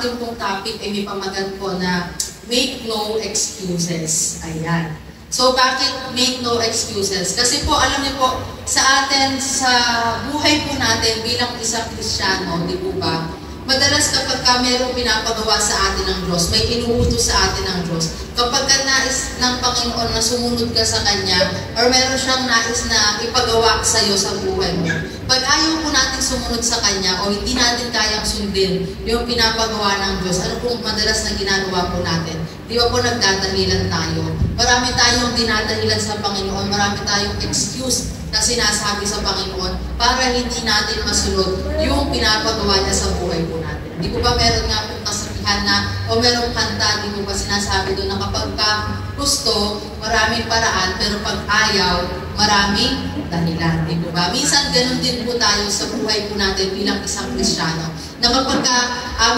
ating pong topic ay may pamagat po na make no excuses. Ayan. So, bakit make no excuses? Kasi po, alam niyo po, sa atin, sa buhay po natin bilang isang Kristiyano, di po ba? Madalas kapag mayroong pinapagawa sa atin ng Diyos, may inuutos sa atin ng Diyos. Kapag nais ng Panginoon na sumunod ka sa Kanya, or meron siyang nais na ipagawa sa iyo sa buhay mo, pag ayaw po natin sumunod sa Kanya o hindi natin kayang sundin yung pinapagawa ng Diyos, ano pong madalas na ginagawa po natin? Di ba po nagdadahilan tayo? Marami tayong dinadahilan sa Panginoon, marami tayong excuse na sinasabi sa Panginoon para hindi natin masunod yung pinapagawa niya sa buhay po natin. Di po ba meron nga pong kasabihan na o merong kanta, di po ba sinasabi doon na kapag ka gusto, maraming paraan, pero pag ayaw, maraming dahilan. Di po ba? Minsan ganun din po tayo sa buhay po natin bilang isang Kristiyano. Na kapag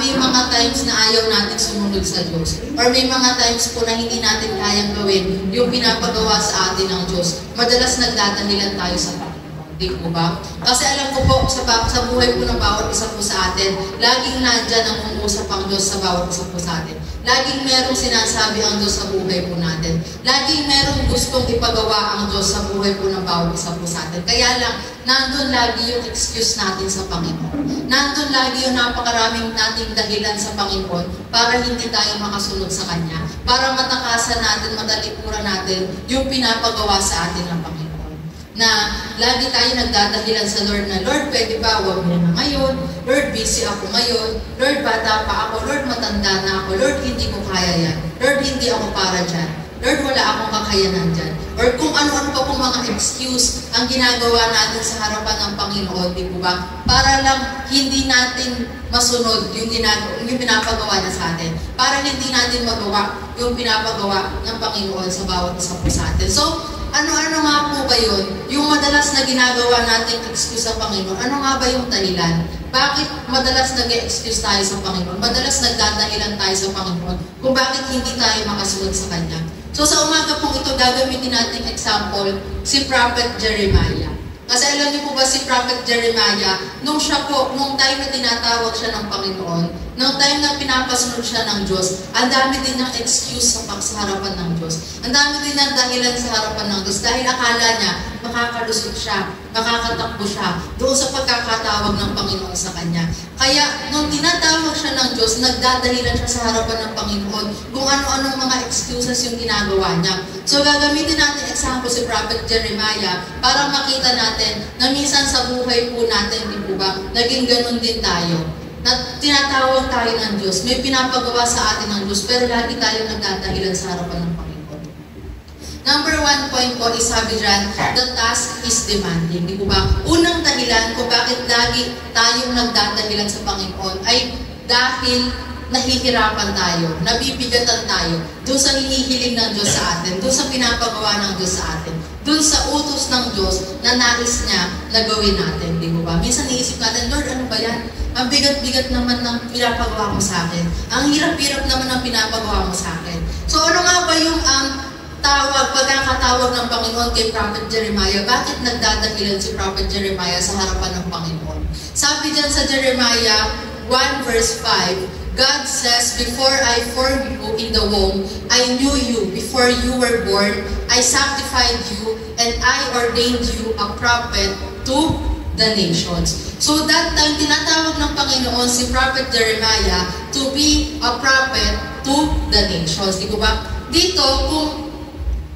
may mga times na ayaw natin sumunod sa Diyos, or may mga times po na hindi natin kayang gawin yung pinapagawa sa atin ng Diyos, madalas nagdadahilan tayo sa Panginoon. Di po ba? Kasi alam ko po, sa buhay po ng bawat isa po sa atin, laging nandyan ang umuusap ang Diyos sa bawat isa po sa atin. Laging merong sinasabi ang Diyos sa buhay po natin. Laging merong gustong ipagawa ang Diyos sa buhay po ng bawat isa po sa atin. Kaya lang, nandun lagi yung excuse natin sa Panginoon. Nandun lagi yung napakaraming nating dahilan sa Panginoon para hindi tayo makasunod sa Kanya. Para matakasan natin, matalikuran natin yung pinapagawa sa atin ng Panginoon. Na lagi tayo nagdadahilan sa Lord na, Lord, pwede ba? Huwag mo na ngayon. Lord, busy ako ngayon. Lord, bata pa ako. Lord, matanda na ako. Lord, hindi ko kaya yan. Lord, hindi ako para dyan. Lord, wala akong kakayanan dyan. Or kung ano-ano pa pong mga excuse ang ginagawa natin sa harapan ng Panginoon, di po ba? Para lang hindi natin masunod yung pinapagawa niya sa atin. Para hindi natin magawa yung pinapagawa ng Panginoon sa bawat isa po sa atin. So, ano-ano nga po ba yun? Yung madalas na ginagawa natin excuse sa Panginoon, ano nga ba yung dahilan? Bakit madalas nag-excuse tayo sa Panginoon? Madalas nagdadahilan tayo sa Panginoon kung bakit hindi tayo makasunod sa Kanya. So sa umaga pong ito, gagamitin natin example, si Prophet Jeremiah. Kasi alam niyo po ba si Prophet Jeremiah, nung time na tinatawag siya ng Panginoon, nung time na pinapasunod siya ng Diyos, ang dami din ng excuse sa harapan ng Diyos. Ang dami din ng dahilan sa harapan ng Diyos dahil akala niya makakalusot siya, makakatakbo siya doon sa pagkakatawag ng Panginoon sa kanya. Kaya nung tinatawag siya ng Diyos, nagdadahilan siya sa harapan ng Panginoon kung ano-anong mga excuses yung ginagawa niya. So gagamitin natin example si Prophet Jeremiah para makita natin na minsan sa buhay po natin, di po ba, naging ganun din tayo. Na tinatawag tayo ng Diyos, may pinapagawa sa atin ng Diyos, pero lagi tayo nagdadahilan sa harapan ng Panginoon. Number 1 point po is sabi dyan, the task is demanding. Di po ba? Unang dahilan kung bakit lagi tayong nagdadahilan sa Panginoon ay dahil nahihirapan tayo, nabibigatan tayo doon sa hinihiling ng Diyos sa atin, doon sa pinapagawa ng Diyos sa atin, doon sa utos ng Diyos na nais niya na gawin natin. Di po ba? Minsan iisip natin, Lord, ano ba yan? Ang bigat-bigat naman ng pinapagawa mo sa akin. Ang hirap-hirap naman ng pinapagawa mo sa akin. So ano nga ba yung pagkakatawag ng Panginoon kay Prophet Jeremiah? Bakit nagdadahilan si Prophet Jeremiah sa harapan ng Panginoon? Sabi dyan sa Jeremiah 1 verse 5, God says, before I formed you in the womb, I knew you. Before you were born, I sanctified you, and I ordained you a prophet to the nations. So that time, tinatawag ng Panginoon si Prophet Jeremiah to be a prophet to the nations. Di ko ba? Dito, kung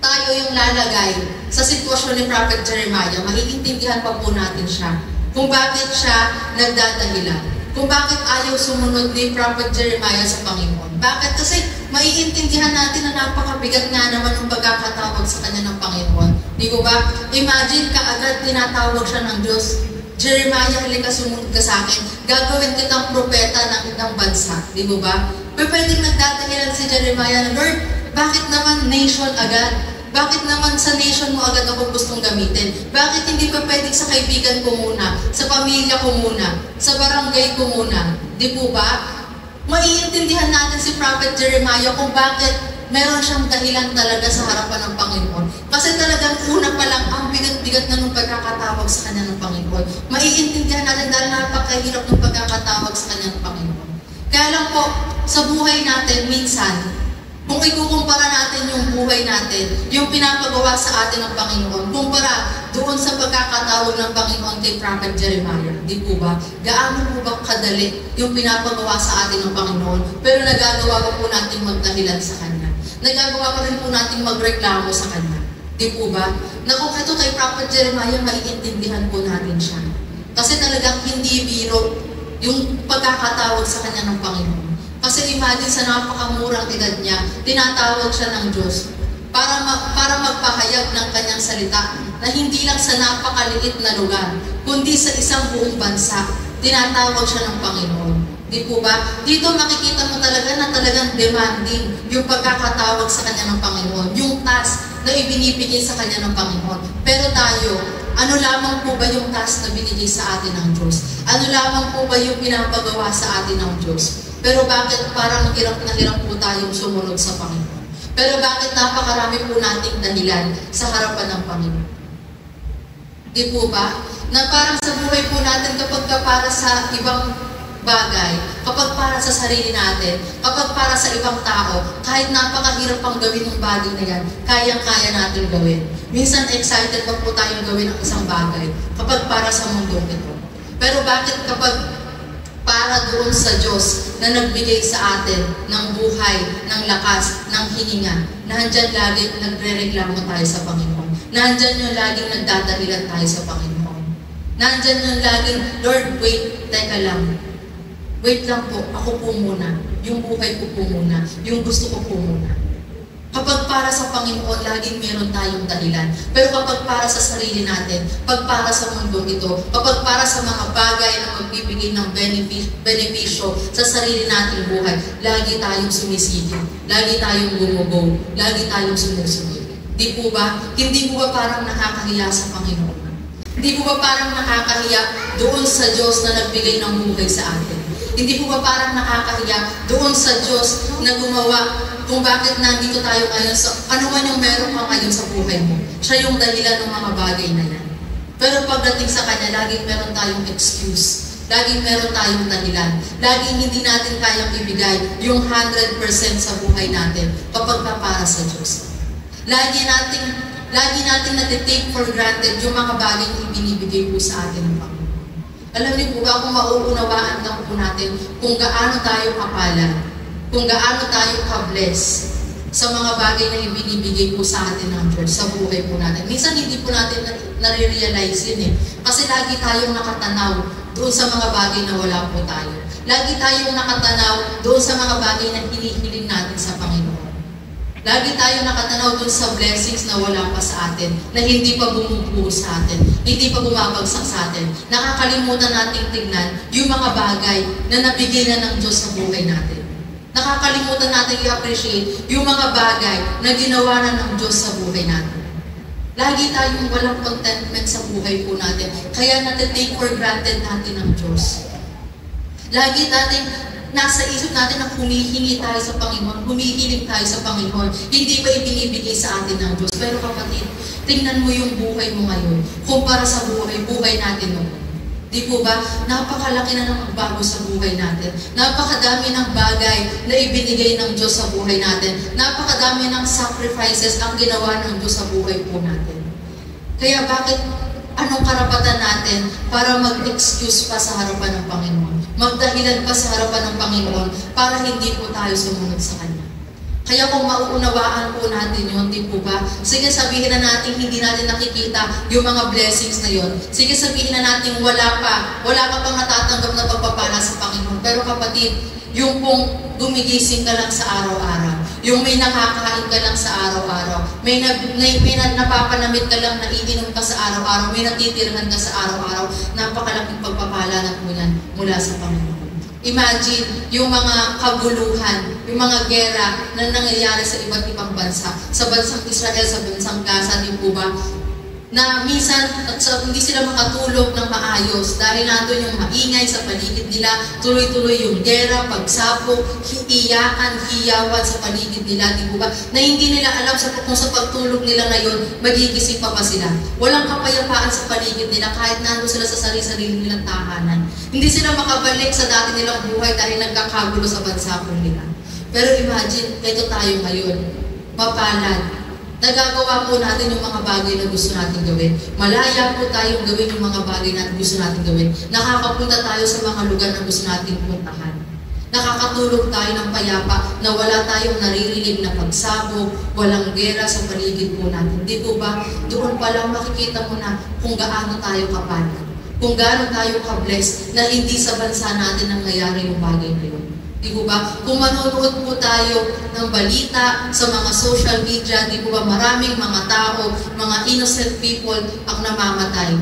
tayo yung lalagay sa sitwasyon ni Prophet Jeremiah, maiintindihan pa po natin siya kung bakit siya nagdadahilan. Kung bakit ayaw sumunod ni Prophet Jeremiah sa Panginoon. Bakit? Kasi maiintindihan natin na napakabigat nga naman ng pagkakatawag sa kanya ng Panginoon. Di ko ba? Imagine kaagad tinatawag siya ng Diyos. Jeremiah, halika sumunod ka sa akin. Gagawin kitang propeta ng itang bansa. Di ko ba? Pero pwedeng nagdadahilan si Jeremiah na, Lord, bakit naman nation agad? Bakit naman sa nation mo agad ako gustong gamitin? Bakit hindi pa pwedeng sa kaibigan ko muna, sa pamilya ko muna, sa barangay ko muna? Di po ba? Maiintindihan natin si Prophet Jeremiah kung bakit meron siyang dahilan talaga sa harapan ng Panginoon. Kasi talagang una pa lang, ang bigat-bigat na nung pagkakatawag sa kanya ng Panginoon. Maiintindihan natin dahil napakahirap ng pagkakatawag sa kanya ng Panginoon. Kaya lang po, sa buhay natin, minsan, kung ikukumpara natin yung buhay natin, yung pinapagawa sa atin ng Panginoon, kumpara doon sa pagkakatawag ng Panginoon kay Prophet Jeremiah, di po ba? Gaano po ba kadali yung pinapagawa sa atin ng Panginoon, pero nagagawa pa po natin magdahilan sa Kanya. Nagagawa pa rin po natin magreklamo sa Kanya. Di po ba? Na kung ito kay Prophet Jeremiah, maiintindihan po natin siya. Kasi talagang hindi biro yung pagkakatawag sa Kanya ng Panginoon. Kasi imagine sa napakamurang edad niya, tinatawag siya ng Diyos para magpahayag ng Kanyang salita na hindi lang sa napakaliit na lugar, kundi sa isang buong bansa, tinatawag siya ng Panginoon. Di po ba? Dito makikita mo talaga na talagang demanding yung pagkakatawag sa Kanya ng Panginoon, yung task na ibinibigay sa Kanya ng Panginoon. Pero tayo, ano lamang po ba yung task na binigay sa atin ng Diyos? Ano lamang po ba yung pinapagawa sa atin ng Diyos? Pero bakit parang hirap na hirap po tayong sumunod sa Panginoon? Pero bakit napakarami po nating dahilan sa harapan ng Panginoon? Di po ba? Na parang sa buhay po natin kapag para sa ibang bagay, kapag para sa sarili natin, kapag para sa ibang tao, kahit napakahirap pang gawin ng bagay na yan, kayang-kaya natin gawin. Minsan excited pa po tayong gawin ang isang bagay kapag para sa mundong ito. Pero bakit kapag para doon sa Diyos na nagbigay sa atin ng buhay, ng lakas, ng hininga, nandyan lagi nagre-reklamo tayo sa Panginoon. Nandyan yung laging nagdadahilan tayo sa Panginoon. Nandyan yung laging, Lord, wait, teka lang. Wait lang po, ako po muna. Yung buhay ko po muna. Yung gusto ko po muna. Kapag para sa Panginoon, laging meron tayong dahilan. Pero kapag para sa sarili natin, pag para sa mundo ito, kapag para sa mga bagay na magbibigay ng benepisyo sa sarili nating buhay, lagi tayong sumisigil, lagi tayong gumugo, lagi tayong sumusunod. Di po ba? Hindi po ba parang nakakahiya sa Panginoon? Hindi po ba parang nakakahiya doon sa Diyos na nagbigay ng buhay sa atin? Hindi po ba parang nakakahiya doon sa Diyos na gumawa kung bakit nandito tayo ngayon, ano man yung meron ka ngayon sa buhay mo. Siya yung dahilan ng mga bagay na yan. Pero pagdating sa Kanya, laging meron tayong excuse. Laging meron tayong dahilan. Laging hindi natin kayang ibigay yung 100% sa buhay natin kapag para sa Diyos. Lagi natin natitake for granted yung mga bagay na ibinibigay po sa atin ng Panginoon. Alam niyo po ba kung mauunawaan lang po natin kung gaano tayo kapala, kung gaano tayo ka-bless sa mga bagay na ibinibigay po sa atin ng Diyos, sa buhay po natin. Minsan hindi po natin nare-realize yun eh. Kasi lagi tayong nakatanaw doon sa mga bagay na wala po tayo. Lagi tayong nakatanaw doon sa mga bagay na hinihiling natin sa Panginoon. Lagi tayong nakatanaw doon sa blessings na wala pa sa atin, na hindi pa bumubuo sa atin, hindi pa bumabagsak sa atin. Nakakalimutan nating tignan yung mga bagay na nabigay na ng Diyos sa buhay natin. Nakakalimutan natin i-appreciate yung mga bagay na ginawa na ng Diyos sa buhay natin. Lagi tayong walang contentment sa buhay po natin. Kaya natin-take for granted natin ang Diyos. Lagi natin nasa isip natin na humihingi tayo sa Panginoon, humihiling tayo sa Panginoon. Hindi ba ibinibigay sa atin ng Diyos? Pero kapatid, tingnan mo yung buhay mo ngayon kumpara sa buhay natin noon. Di po ba? Napakalaki na ng magbago sa buhay natin. Napakadami ng bagay na ibinigay ng Diyos sa buhay natin. Napakadami ng sacrifices ang ginawa ng Diyos sa buhay po natin. Kaya bakit, anong karapatan natin para mag-excuse pa sa harapan ng Panginoon? Magdahilan pa sa harapan ng Panginoon para hindi po tayo sumunod sa Kanya. Kaya kung mauunawaan po natin yun, di po ba? Sige, sabihin na natin hindi natin nakikita yung mga blessings na yun. Sige, sabihin na natin wala ka pang natatanggap na pagpapala sa Panginoon. Pero kapatid, yung pong gumigising ka lang sa araw-araw, yung may nakakain ka lang sa araw-araw, may napapanamit ka lang, naiinom ka sa araw-araw, may natitirhan ka sa araw-araw, napakalaking pagpapala na po yan mula sa Panginoon. Imagine yung mga kaguluhan, yung mga gera na nangyayari sa iba't ibang bansa. Sa bansang Israel, sa bansang Gaza, di po ba? na minsan hindi sila makatulog ng maayos dahil nandun yung maingay sa paligid nila, tuloy-tuloy yung gera, pagsabog, iyakan, hiyawan sa paligid nila, di ba? Na hindi nila alam kung sa pagtulog nila ngayon, magigising pa ba sila. Walang kapayapaan sa paligid nila kahit nandun sila sa sarili-sarili nilang tahanan. Hindi sila makabalik sa dati nilang buhay dahil nagkakagulo sa bansakong nila. Pero imagine, ito tayo ngayon, mapalad. Nagagawa po natin yung mga bagay na gusto natin gawin. Malaya po tayong gawin yung mga bagay na gusto natin gawin. Nakakapunta tayo sa mga lugar na gusto natin puntahan. Nakakatulog tayo ng payapa na wala tayong naririnig na pagsabog, walang gera sa paligid po natin. Di po ba? Doon pa lang makikita mo na kung gaano tayo kapalad. Kung gaano tayo ka-bless na hindi sa bansa natin nangyayari yung bagay na yun. Di po ba? Kung manonood po tayo ng balita sa mga social media, di po ba maraming mga tao, mga innocent people ang namamatay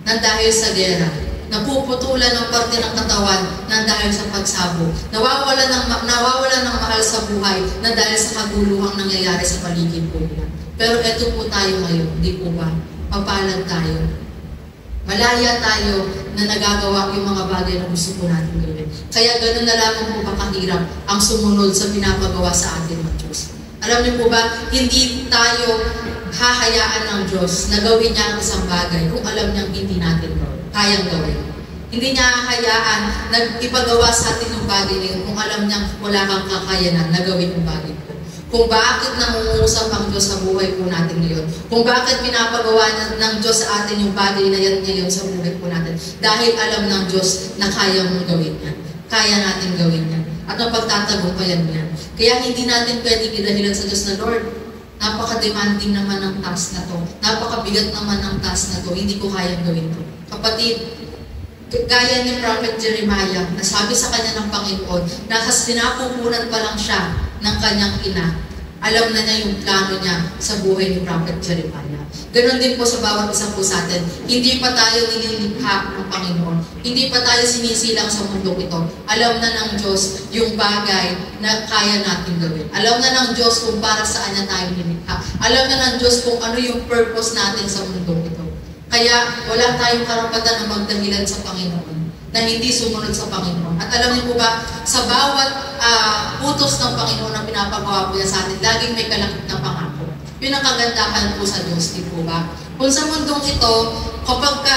nang dahil sa gera. Napuputulan ng parte ng katawan nang dahil sa pagsabog. Nawawalan ng mahal sa buhay nang dahil sa kaguluhang nangyayari sa paligid po nila. Pero eto po tayo ngayon, di po ba? Papalad tayo. Malaya tayo na nagagawa yung mga bagay na gusto po natin gawin. Kaya ganun na lamang po kahirap ang sumunod sa pinapagawa sa atin ng Diyos. Alam niyo po ba, hindi tayo hahayaan ng Diyos na gawin niya ang isang bagay kung alam niyang hindi natin kayang gawin. Hindi niya hahayaan na ipagawa sa atin yung bagay na yun kung alam niyang wala kang kakayanan na gawin yung bagay ko. Kung bakit nangungusap ang Diyos sa buhay po natin ngayon. Kung bakit pinapagawa ng Diyos sa atin yung bagay na yan ngayon sa buhay po natin. Dahil alam ng Diyos na kaya mong gawin yan. Kaya natin gawin yan. At mapagtatagumpayan yan. Kaya hindi natin pwedeng idahilan sa Diyos na, Lord, napaka-demanding naman ng task na to. Napakabigat naman ng task na to. Hindi ko kayang gawin to. Kapatid, gaya ni Prophet Jeremiah, na sabi sa kanya ng Panginoon, na sinapupunan pa lang siya ng kanyang ina, alam na niya yung plano niya sa buhay ni Prophet Jeremiah. Ganon din po sa bawat isa po sa atin. Hindi pa tayo nililikha ng Panginoon. Hindi pa tayo sinisilang sa mundong ito. Alam na ng Diyos yung bagay na kaya natin gawin. Alam na ng Diyos kung para saan niya tayo nilikha. Alam na ng Diyos kung ano yung purpose natin sa mundong ito. Kaya wala tayong karapatan na magdahilan sa Panginoon na hindi sumunod sa Panginoon. At alam niyo po ba, sa bawat utos ng Panginoon na pinapagawa po niya sa atin, laging may kalakip na pangako. Yun ang kagandahan po sa Diyos, di po ba? Kung sa mundong ito, kapag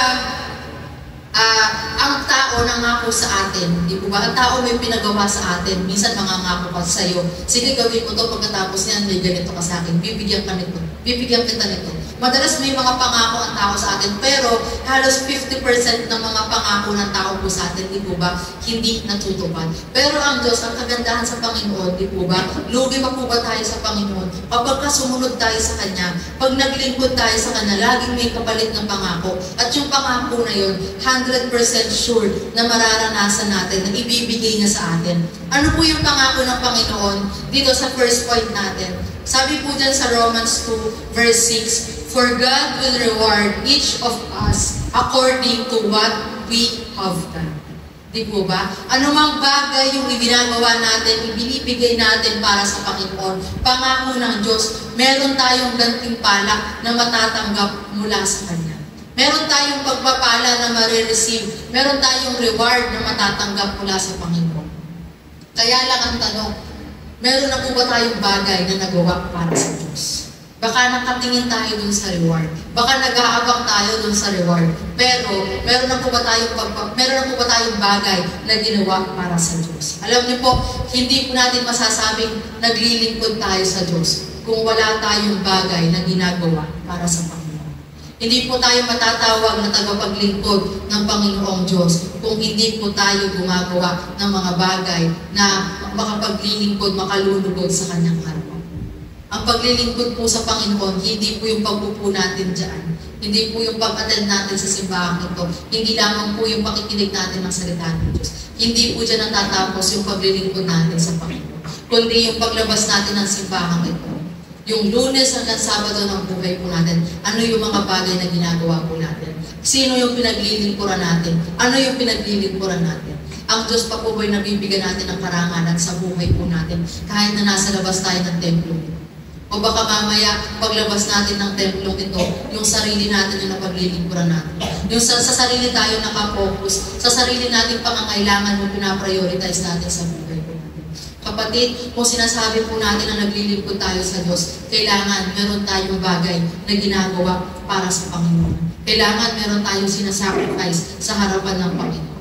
ang tao nangako sa atin, di po ba? Ang tao may pinagawa sa atin, minsan mangangako pa sa iyo, sige gawin mo to, pagkatapos niyan may ganito ka sa akin, bibigyan kita nito. Madalas may mga pangako ang tao sa atin, pero halos 50% ng mga pangako ng tao po sa atin, di po ba, hindi natutupad. Pero ang Diyos, ang kagandahan sa Panginoon, di po ba, lugi pa po ba tayo sa Panginoon? Kapag sumunod tayo sa Kanya, pag naglingkod tayo sa Kanya, laging may kapalit ng pangako. At yung pangako na yun, 100% sure na mararanasan natin, na ibibigay niya sa atin. Ano po yung pangako ng Panginoon? Dito sa first point natin. Sabi po dyan sa Romans 2, verse 6, For God will reward each of us according to what we have done. Di po ba? Anumang bagay yung ibinagawa natin, ibinibigay natin para sa Panginoon, pangako ng Diyos, meron tayong gantimpala na matatanggap mula sa Kanya. Meron tayong pagpapala na marireceive, meron tayong reward na matatanggap mula sa Panginoon. Kaya lang ang tanong, meron na po ba tayong bagay na nagawa para sa Diyos? Baka nakatingin tayo dun sa reward. Baka nag-aabang tayo dun sa reward. Pero, meron na po ba tayong bagay na ginawa para sa Diyos? Alam niyo po, hindi po natin masasabing naglilingkod tayo sa Diyos kung wala tayong bagay na ginagawa para sa Panginoon. Hindi po tayo matatawag na tagapaglingkod ng Panginoong Diyos kung hindi po tayo gumagawa ng mga bagay na makapaglilingkod, makalulugod sa Kanyang harapan. Ang paglilingkod po sa Panginoon, hindi po yung pagpupo natin dyan. Hindi po yung pag-attend natin sa simbahan ito. Hindi lamang po yung pakikinig natin ng salita ng Diyos. Hindi po dyan natatapos yung paglilingkod natin sa Panginoon. Kundi yung paglabas natin ng simbahan ito. Yung Lunes hanggang Sabado ng buhay po natin, ano yung mga bagay na ginagawa po natin? Sino yung pinaglilingkuran natin? Ano yung pinaglilingkuran natin? Ang Diyos pa po ba'y nabibigyan natin ng karangalan sa buhay po natin kahit na nasa labas tayo ng templo? O baka mamaya, paglabas natin ng templong ito, yung sarili natin yung napaglilingkuran natin. Yung sa sarili tayo nakafocus, sa sarili nating pangangailangan yung pinaprioritize natin sa buhay ko. Kapatid, kung sinasabi po natin na naglilingkod tayo sa Diyos, kailangan meron tayong bagay na ginagawa para sa Panginoon. Kailangan meron tayong sinasacrifice sa harapan ng Panginoon.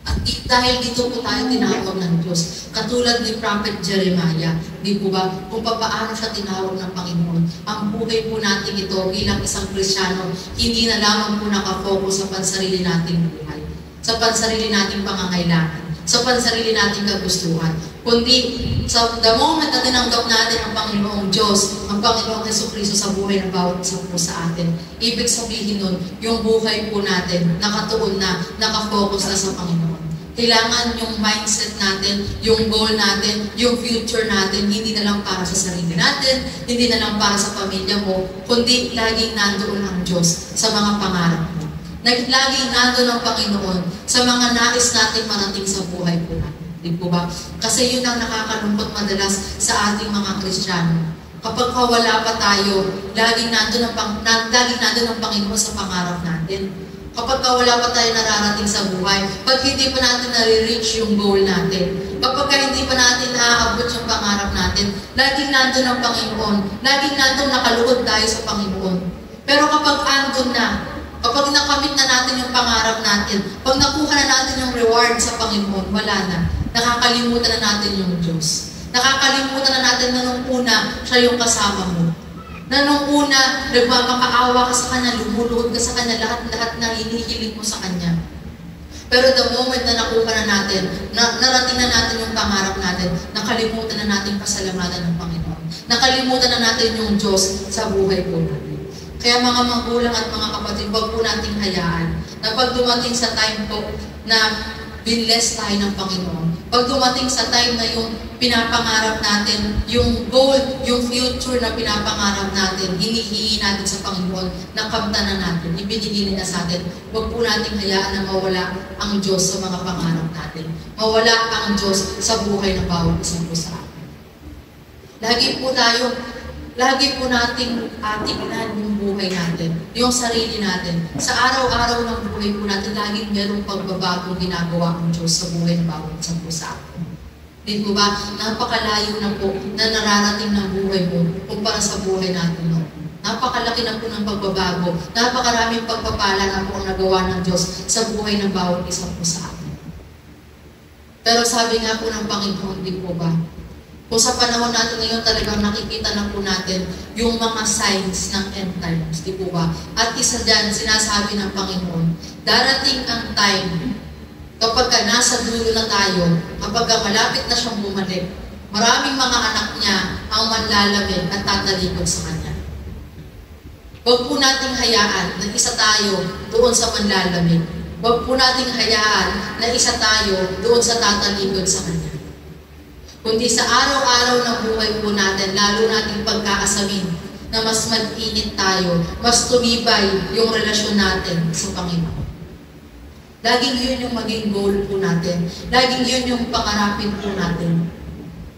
At dahil dito po tayo tinawag ng Diyos, katulad ni Prophet Jeremiah, di po ba, kung paano siya tinawag ng Panginoon, ang buhay po natin ito bilang isang Kristiyano, hindi na lamang po nakafocus sa pansarili nating buhay, sa pansarili nating pangangailangan, sa pansarili nating kagustuhan, kundi sa the moment na tinanggap natin ang Panginoong Diyos, ang Panginoong Jesucristo sa buhay ng bawat isa po sa atin. Ibig sabihin nun, yung buhay po natin, nakatuon na, nakafocus na sa Panginoon. Kailangan yung mindset natin, yung goal natin, yung future natin, hindi na lang para sa sarili natin, hindi na lang para sa pamilya mo, kundi laging nandoon ang Diyos sa mga pangarap mo. Laging nandoon ang Panginoon sa mga nais natin marating sa buhay po natin. Di po ba? Kasi yun ang nakakalungkot madalas sa ating mga Kristiyano. Kapag wala pa tayo, laging nandun ang Panginoon sa pangarap natin. Kapag wala pa tayo nararating sa buhay, pag hindi pa natin nare-reach yung goal natin, kapag hindi pa natin naaabot yung pangarap natin, laging nandun ang Panginoon, laging nandun nakaluhod tayo sa Panginoon. Pero kapag andun na, kapag nakamit na natin yung pangarap natin, pag nakuha na natin yung reward sa Panginoon, wala na. Nakakalimutan na natin yung Diyos. Nakakalimutan na natin na nung una, siya yung kasama mo. Na nung una, nagmamakaawa ka sa Kanya, lumuluhod ka sa Kanya, lahat na hinihiling mo sa Kanya. Pero the moment na nakuha na natin, narating na natin yung pangarap natin, nakalimutan na natin pasalamatan ng Panginoon. Nakalimutan na natin yung Diyos sa buhay po natin. Kaya mga magulang at mga kapatid, wag po nating hayaan na pag dumating sa time po na binless tayo ng Panginoon, pag dumating sa time na yung pinapangarap natin, yung goal, yung future na pinapangarap natin, hinihingi natin sa Panginoon, nakamtan na natin, ibinigay na sa atin, huwag po nating hayaan na mawala ang Diyos sa mga pangarap natin. Mawala ang Diyos sa buhay ng bawat isang po sa atin. Lagi po nating tingnan yung buhay natin, yung sarili natin. Sa araw-araw ng buhay po natin, laging merong pagbabagong ginagawa ang Diyos sa buhay ng bawat isang po sa atin. Di po ba? Napakalayo na po na nararating ng buhay mo kumpara sa buhay natin. No? Napakalaki na po ng pagbabago. Napakaraming pagpapala na po ang nagawa ng Diyos sa buhay ng bawat isang po sa atin. Pero sabi nga po ng Panginoon, di po ba? Kung sa panahon natin ngayon talagang nakikita na po natin yung mga signs ng end times, di po ba? At isa dyan, sinasabi ng Panginoon, darating ang time kapag nasa dulo na tayo, kapag malapit na siyang bumalik, maraming mga anak niya ang manlalamig at tatalikod sa Kanya. Huwag po nating hayaan na isa tayo doon sa manlalamig. Huwag po nating hayaan na isa tayo doon sa tatalikod sa Kanya. Kundi sa araw-araw ng buhay po natin, lalo nating pagkaasamin na mas mag-init tayo, mas tumibay yung relasyon natin sa Panginoon. Laging yun yung maging goal po natin. Laging yun yung pangarapin po natin.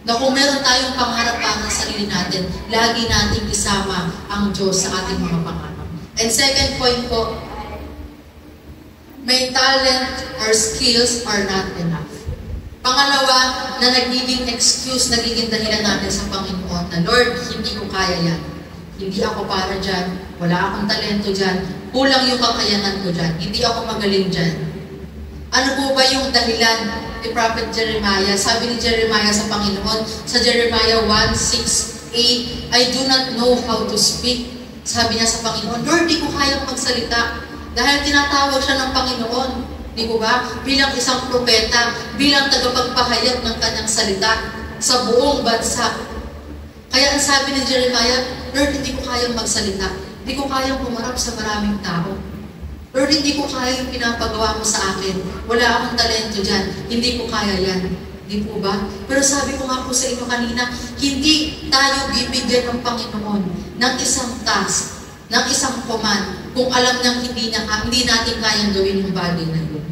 Na kung meron tayong pangarap para sa sarili natin, lagi nating isama ang Diyos sa ating mga pangarap. And second point po, may talent or skills are not enough. Pangalawa, na nagiging excuse, nagiging dahilan natin sa Panginoon na, Lord, hindi ko kaya yan. Hindi ako para dyan. Wala akong talento dyan. Kulang yung kakayanan ko dyan. Hindi ako magaling dyan. Ano po ba yung dahilan ni Prophet Jeremiah? Sabi ni Jeremiah sa Panginoon, sa Jeremiah 1:6-8, I do not know how to speak. Sabi niya sa Panginoon, Lord, di ko kayang magsalita. Dahil tinatawag siya ng Panginoon. Di po ba? Bilang isang propeta, bilang tagapagpahayag ng kanyang salita sa buong bansa. Kaya ang sabi ni Jeremiah, Lord, hindi ko kayang magsalita. Hindi ko kayang pumarap sa maraming tao. Lord, hindi ko kaya yung pinapagawa mo sa akin. Wala akong talento dyan. Hindi ko kaya yan. Di po ba? Pero sabi ko nga po sa inyo kanina, hindi tayo bibigyan ng Panginoon ng isang task, ng isang command, kung alam niyang hindi natin kayang gawin yung bagay na yun.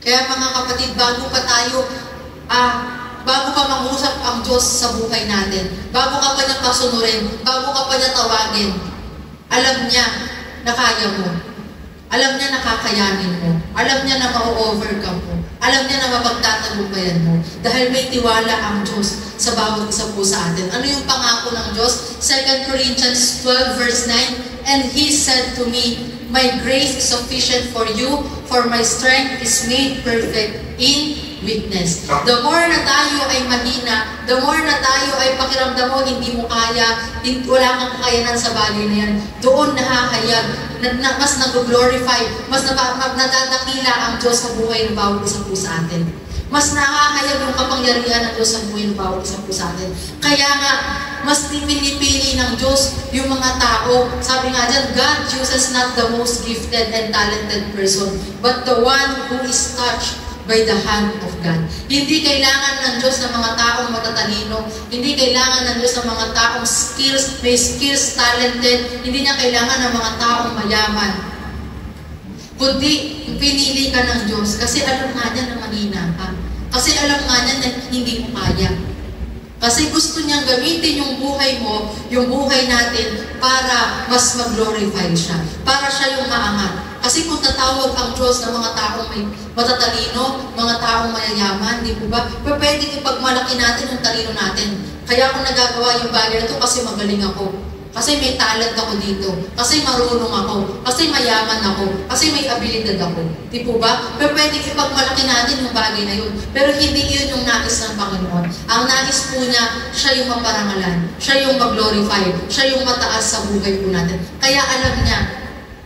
Kaya mga kapatid, bago pa tayo bago pa mangusap ang Diyos sa buhay natin, bago ka pa niya pasunurin, bago ka pa niya tawagin, alam niya na kaya mo. Alam niya na kakayanin mo. Alam niya na ma-overcome mo. Alam niya na mapagtatagumpayan mo. Dahil may tiwala ang Diyos sa bawat isa po sa atin. Ano yung pangako ng Diyos? 2 Corinthians 12 verse 9, "And He said to me, My grace is sufficient for you, for my strength is made perfect in weakness." The more na tayo ay mahina, the more na tayo ay pakiramdam mo, hindi mo kaya, wala kang kakayanan sa bagay na yan, doon nahahayag, mas nag-glorify, mas nadadakila ang Diyos sa buhay ng bawat isa po sa atin. Mas nakahayag yung kapangyarihan ng Diyos sa buhay ng bawat isa po sa atin. Kaya nga, mas pinipili ng Diyos yung mga tao. Sabi nga dyan, God chooses not the most gifted and talented person, but the one who is touched by the hand of God. Hindi kailangan ng Diyos ng mga taong matatalino. Hindi kailangan ng Diyos ng mga taong may skills, talented. Hindi niya kailangan ng mga taong mayaman. Kundi, pinili ka ng Diyos kasi alam nga niya na mahina ka. Kasi alam nga niya na hindi mo kaya. Kasi gusto niyang gamitin yung buhay mo, yung buhay natin, para mas mag-glorify siya. Para siya yung maangat. Kasi kung tatawag ang Diyos ng mga taong may matatalino, mga taong mayayaman, di po ba? Pwede ipagmalaki natin yung talino natin. Kaya ako nagagawa yung bagay na ito kasi magaling ako. Kasi may talent ako dito. Kasi marunong ako. Kasi mayaman ako. Kasi may abilidad ako. Di po ba? Pero pwede ipagmalaki natin yung bagay na yun. Pero hindi yun yung nais ng Panginoon. Ang nais po niya, siya yung maparangalan. Siya yung mag-glorify. Siya yung mataas sa buhay po natin. Kaya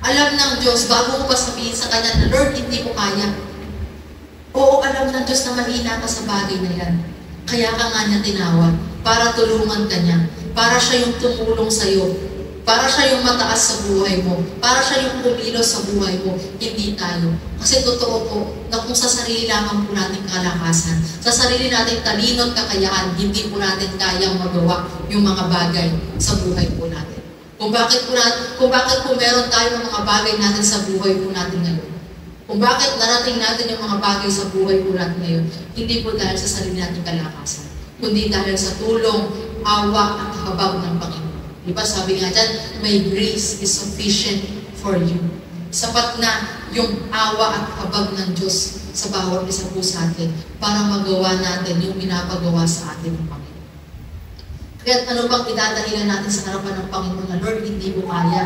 alam ng Diyos, bago ko pa sabihin sa Kanya na, Lord, hindi ko kaya. Oo, alam ng Diyos na mahina ka sa bagay na yan. Kaya ka nga niya tinawag para tulungan ka niya. Para siya yung tumulong sa'yo. Para siya yung mataas sa buhay mo. Para siya yung kumilos sa buhay mo. Hindi tayo. Kasi totoo po na kung sa sarili lamang po natin kalakasan, sa sarili natin talino at kakayahan, hindi po natin kayang magawa yung mga bagay sa buhay po natin. Kung bakit po meron tayo ng mga bagay natin sa buhay po natin ngayon. Kung bakit narating natin yung mga bagay sa buhay po natin ngayon, hindi po dahil sa sarili natin kalakasan, kundi dahil sa tulong, awa at habag ng Panginoon. Diba sabi nga dyan, my grace is sufficient for you. Sapat na yung awa at habag ng Diyos sa bawat isa po sa atin para magawa natin yung pinapagawa sa atin ng Panginoon. Kaya ano bang idadahilan natin sa harapan ng Panginoon na, Lord, hindi ko kaya.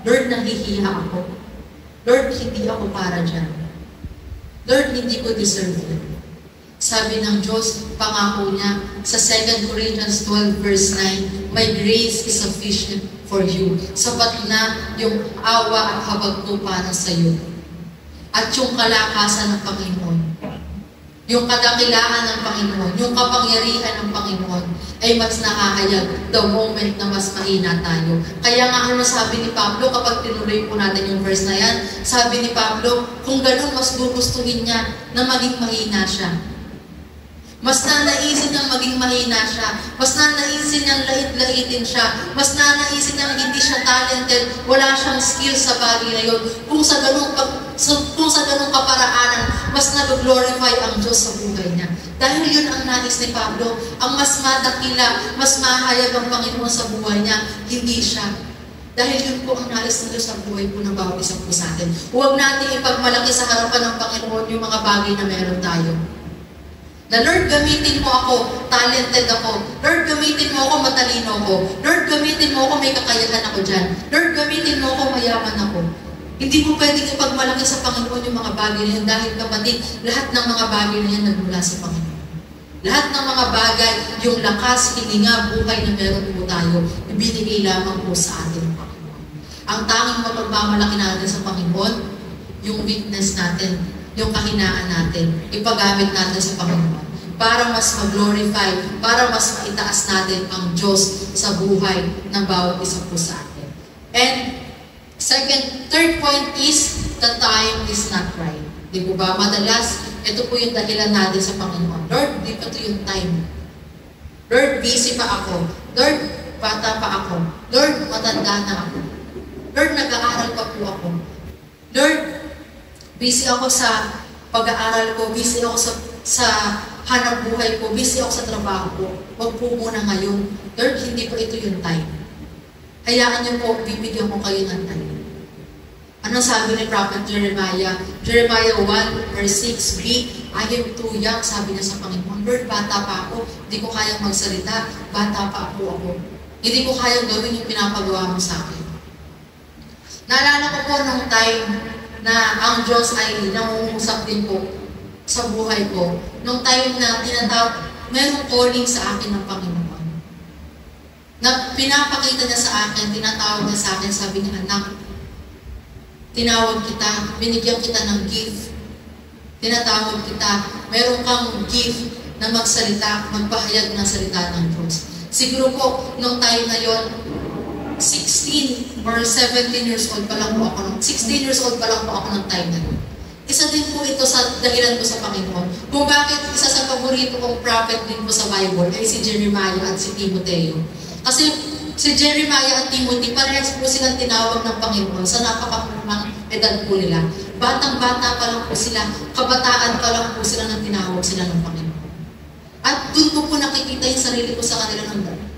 Lord, nahihiya ako. Lord, hindi ako para dyan. Lord, hindi ko deserve it. Sabi ng Diyos, pangako niya sa 2 Corinthians 12 verse 9, my grace is sufficient for you. Sapat na yung awa at habag ko para sa iyo. At yung kalakasan ng Panginoon, yung kadakilaan ng Panginoon, yung kapangyarihan ng Panginoon, ay mas nakahayag the moment na mas mahina tayo. Kaya nga ano sabi ni Pablo, kapag tinuloy po natin yung verse na yan, sabi ni Pablo, kung ganun mas gugustuhin niya na maging mahina siya. Mas nanaisin niyang maging mahina siya. Mas nanaisin niyang lait-laitin siya. Mas nanaisin niyang hindi siya talented. Wala siyang skill sa bagay na yun. Kung sa ganung kaparaanan, mas nag-glorify ang Diyos sa buhay niya. Dahil yun ang nais ni Pablo. Ang mas madakila, mas mahayag ang Panginoon sa buhay niya, hindi siya. Dahil yun po ang nais ng Diyos sa buhay po ng bawat isang po sa atin. Huwag natin ipagmalaki sa harapan ng Panginoon yung mga bagay na meron tayo. Na Lord, gamitin mo ako, talented ako. Lord, gamitin mo ako, matalino ako. Lord, gamitin mo ako, may kakayahan ako dyan. Lord, gamitin mo ako, mayaman ako. Hindi mo pwedeng ipagmalaki sa Panginoon yung mga bagay na yun dahil kapatid, lahat ng mga bagay na yan nagmula sa Panginoon. Lahat ng mga bagay, yung lakas, hininga, buhay na meron po tayo, ibinigay lamang po sa atin ng Panginoon. Ang tanging mapagmamalaki natin sa Panginoon, yung weakness natin, yung kahinaan natin, ipagamit natin sa Panginoon para mas mag-glorify, para mas maitaas natin ang Diyos sa buhay ng bawat isa po sa atin. And third point is, the time is not right. Di po ba? Madalas, ito po yung dahilan natin sa Panginoon. Lord, di pa ito yung time. Lord, busy pa ako. Lord, bata pa ako. Lord, matanda na ako. Lord, nag-aaral pa po ako. Lord, busy ako sa pag-aaral ko, busy ako sa hanap buhay ko, busy ako sa trabaho ko, wag po muna ngayon. Lord, hindi po ito yung time. Hayaan niyo po, bibigyan ko kayo ng time. Ano sabi ni Prophet Jeremiah? Jeremiah 1 verse 6b, I am too young, sabi niya sa Panginoon. Lord, bata pa ako, hindi ko kayang magsalita, bata pa ako. Hindi ko kayang gawin yung pinapagawa mo sa akin. Naalala ko po nung time na ang Diyos ay nangungusap din po sa buhay ko. Nung time na merong calling sa akin ng Panginoon. Na pinapakita niya sa akin, tinatawag niya sa akin, sabi niya, anak, tinawag kita, binigyan kita ng gift. Tinatawag kita, meron kang gift na magsalita, magpahayag ng salita ng Diyos. Siguro po, nung time na yon, 16 or 17 years old pa lang po ako. 16 years old pa lang po ako ng time na yun. Isa din po ito sa dahilan ko sa Panginoon. Kung bakit isa sa paborito kong prophet din po sa Bible ay si Jeremiah at si Timoteo. Kasi si Jeremiah at Timothy, parehas po silang tinawag ng Panginoon sa napakapunang edad po nila. Batang-bata pa lang po sila, kabataan pa lang po sila nang tinawag sila ng Panginoon. At doon ko po nakikita yung sarili ko sa kanila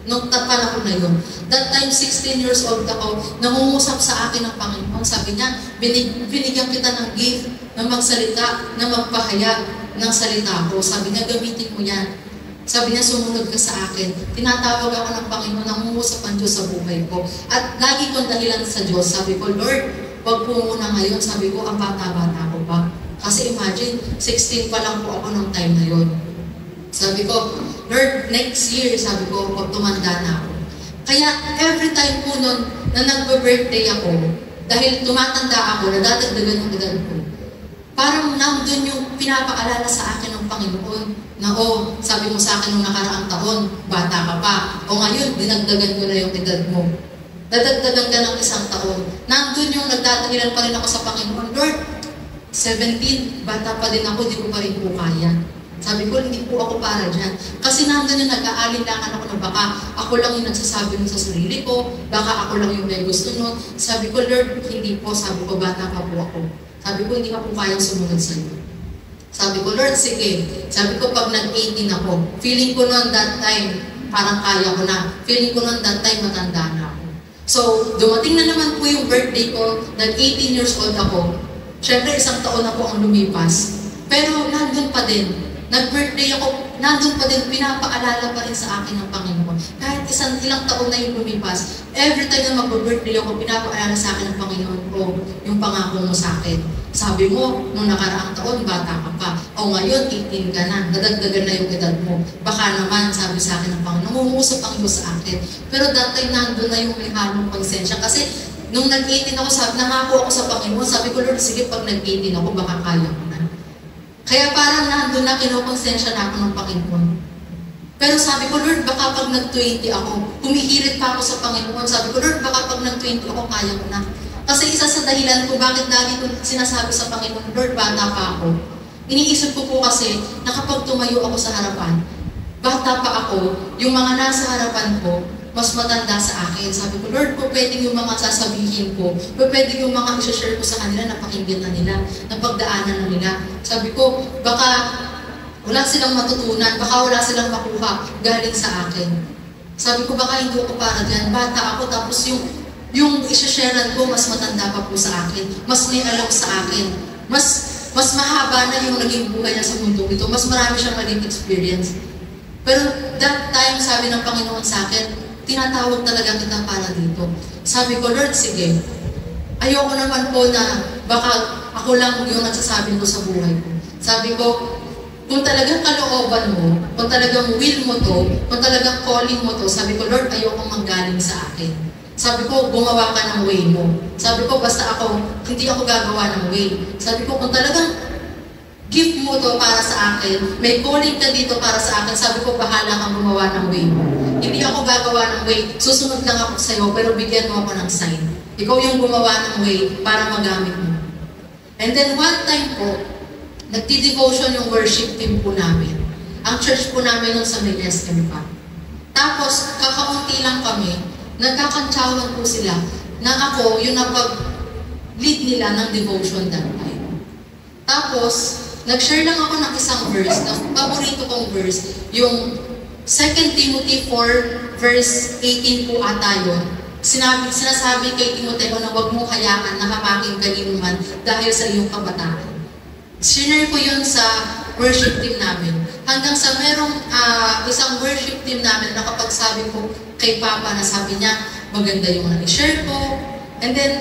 nung panahon na yun. That time, 16 years old ako, nangungusap sa akin ng Panginoon. Sabi niya, binigyan kita ng gift na magsalita, na magpahayag ng salita ko. Sabi niya, gamitin mo yan. Sabi niya, sumunod ka sa akin. Tinatawag ako ng Panginoon, nangungusap ang Diyos sa buhay ko. At lagi kong dahilan sa Diyos. Sabi ko, Lord, wag po muna ngayon. Sabi ko, ang bata-bata ko pa. Kasi imagine, 16 pa lang po ako nung time na yun. Sabi ko, Lord, next year, sabi ko, pag tumanda na ako. Kaya every time po nun na nagbe-birthday ako, dahil tumatanda ako, nadadagdagan yung edad ko, parang nandun yung pinapaalala sa akin ng Panginoon na, sabi mo sa akin nung nakaraang taon, bata ka pa. O ngayon, dinagdagan ko na yung edad mo. Dadagdagan ka ng isang taon. Nandun yung nagdadahilan pa rin ako sa Panginoon, Lord, 17, bata pa din ako, di ko pa rin po kaya. Sabi ko, hindi po ako para dyan. Kasi nandun yung nag-aalinlangan ako na baka ako lang yung nagsasabi nun sa sarili ko, baka ako lang yung may gusto nun. Sabi ko, Lord, hindi po. Sabi ko, bata pa po ako. Sabi ko, hindi ka po kayang sumunod sa iyo. Sabi ko, Lord, sige. Sabi ko, pag nag-18 ako, feeling ko nun that time, parang kaya ko na. Feeling ko nun that time, matanda na ako. So, dumating na naman po yung birthday ko, nag-18 years old ako. Siyempre, isang taon na po ang lumipas. Pero, nandun pa din. Nag-birthday ako, nandun pa din, pinapaalala pa rin sa akin ng Panginoon. Kahit ilang taon na yung lumipas, every time na mag-birthday ako, pinapaalala sa akin ng Panginoon ko yung pangako mo sa akin. Sabi mo, nung nakaraang taon, bata ka pa. O ngayon, 18 ka na, nadagdagan na yung edad mo. Baka naman, sabi sa akin ng Panginoon, nangungusap ang Diyos sa akin. Pero that time, nandun na yung may halong konsensya. Kasi, nung nag-18 ako, nangako ako sa Panginoon, sabi ko, Lord, sige, pag nag-18 ako, baka kaya ko na. Kaya parang nandun na kinukonsensya na ako ng Panginoon. Pero sabi ko, Lord, baka pag nag-20 ako, humihirit pa ako sa Panginoon. Sabi ko, Lord, baka pag nag-20 ako, kaya ko na. Kasi isa sa dahilan ko, bakit lagi ko sinasabi sa Panginoon, Lord, bata pa ako. Iniisip ko po kasi, na kapag tumayo ako sa harapan, bata pa ako, yung mga nasa harapan ko, mas matanda sa akin. Sabi ko, Lord, po pwedeng yung mga sasabihin ko, po pwedeng yung mga isa-share ko sa kanila, napakinggan na nila, napagdaanan na nila. Sabi ko, baka wala silang matutunan, baka wala silang makuha galing sa akin. Sabi ko, baka hindi ako para dyan. Bata ako, tapos yung isa-sharean ko, mas matanda pa po sa akin. Mas may alam sa akin. Mas mahaba na yung naging buhay niya sa mundo ito. Mas marami siyang naging experience. Pero that time, sabi ng Panginoon sa akin, tinatawag talaga kita para dito. Sabi ko, Lord, sige. Ayoko naman po na baka ako lang yung nagsasabi ko sa buhay ko. Sabi ko, kung talagang kalooban mo, kung talagang will mo to, kung talagang calling mo to, sabi ko, Lord, ayoko manggaling sa akin. Sabi ko, gumawa ka ng way mo. Sabi ko, basta ako, hindi ako gagawa ng way. Sabi ko, kung talagang gift mo to para sa akin, may calling ka dito para sa akin, sabi ko, bahala kang gumawa ng way mo. Hindi ako gagawa ng way, susunod lang ako sa'yo, pero bigyan mo ako ng sign. Ikaw yung gumawa ng way para magamit mo. And then one time po, nagdi-devotion yung worship team po namin. Ang church po namin nung sa SM pa. Tapos, kakaunti lang kami, nagkakantsawan po sila na ako yung napag-lead nila ng devotion that time. Tapos, nag-share lang ako ng isang verse, ng paborito kong verse, yung 2 Timothy 4 verse 18 po ata yun. Sinasabi kay Timoteo na huwag mo hayaan na hapakin kanino man dahil sa iyong kabataan. Sinare ko yun sa worship team namin. Hanggang sa merong isang worship team namin na kapag sabi ko kay Papa na sabi niya, maganda yung na-share ko. And then,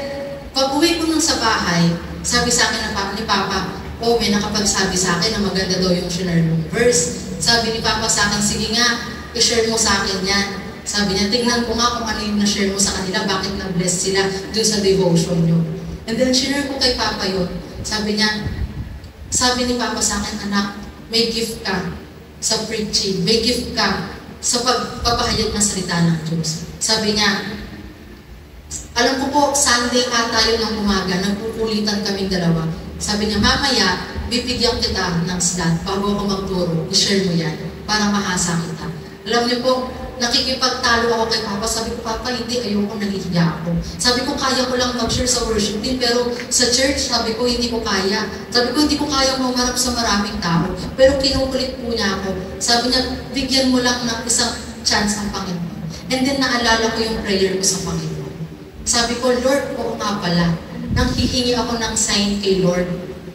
pag uwi ko nun sa bahay, sabi sa akin ni Papa, oh, may nakapagsabi sa akin na maganda daw yung share mong verse. Sabi ni Papa sa akin, sige nga, i-share mo sa akin yan. Sabi niya, tingnan ko nga kung ano yung na-share mo sa kanila, bakit na-bless sila dun sa devotion nyo. And then, share ko kay Papa yun. Sabi ni Papa sa akin, anak, may gift ka sa preaching, may gift ka sa pagpapahayag ng salita ng Diyos. Sabi niya, alam ko po, Sunday ata yun ng umaga, nagpupulitan kaming dalawa. Sabi niya, mamaya, bibigyan kita ng slot bago ako magturo, i-share mo yan, para mahasa kita. Alam niyo po, nakikipagtalo ako kay Papa. Sabi ko, Papa, hindi, ayoko, nahihiya ako. Sabi ko, kaya ko lang mag-share sa worship team, pero sa church, sabi ko, hindi ko kaya. Sabi ko, hindi ko kaya mamarap sa maraming tao. Pero kinukulit po niya ako. Sabi niya, bigyan mo lang ng isang chance ang Panginoon. And then, naalala ko yung prayer ko sa Panginoon. Sabi ko, Lord, oo nga pala. Nang hihingi ako ng sign kay Lord.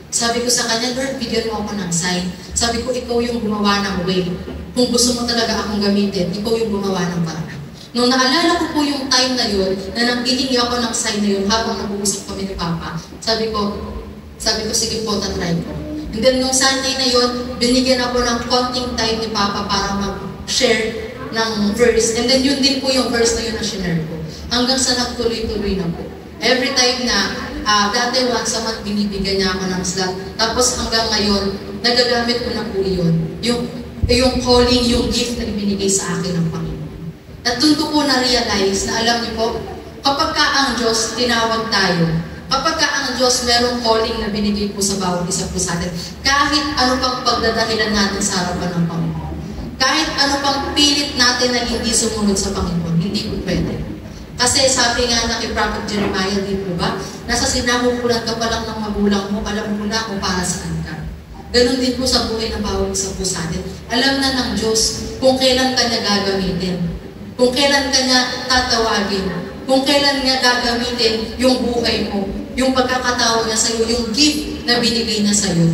Sabi ko sa kanya, Lord, bigyan mo ako ng sign. Sabi ko, ikaw yung gumawa ng way. Kung gusto mo talaga akong gamitin, ikaw yung gumawa ng paraan. Nung naalala ko po yung time na yun, na nanghihingi ako ng sign na yun habang nag-uusap kami ni Papa, sabi ko, sige po, tatry ko. And then nung Sunday na yun, binigyan ako ng konting time ni Papa para mag-share ng verse. And then yun din po yung verse na yun na sinare ko. Hanggang sa nagtuloy-tuloy na po. Every time na, dati once a month binibigyan niya ako ng slot. Tapos hanggang ngayon, nagagamit ko na po yun. Yung calling, yung gift na ibinigay sa akin ng Panginoon. At doon ko po na-realize na alam niyo po, kapag ka ang Diyos tinawag tayo, kapag ka ang Diyos merong calling na binigay po sa bawat isa po sa atin, kahit ano pang pagdadahilan natin sa harapan ng Panginoon, kahit ano pang pilit natin na hindi sumunod sa Panginoon, hindi po pwede. Kasi sabi nga na kay Prophet Jeremiah, di po ba, nasa sinahukulan ka pa lang ng magulang mo, alam mo na kung para saan ka. Ganon din po sa buhay ng bawat isa po sa atin. Alam na ng Diyos kung kailan ka niya gagamitin, kung kailan ka niya tatawagin, kung kailan niya gagamitin yung buhay mo, yung pagkakataon niya sa'yo, yung gift na binigay niya sa'yo.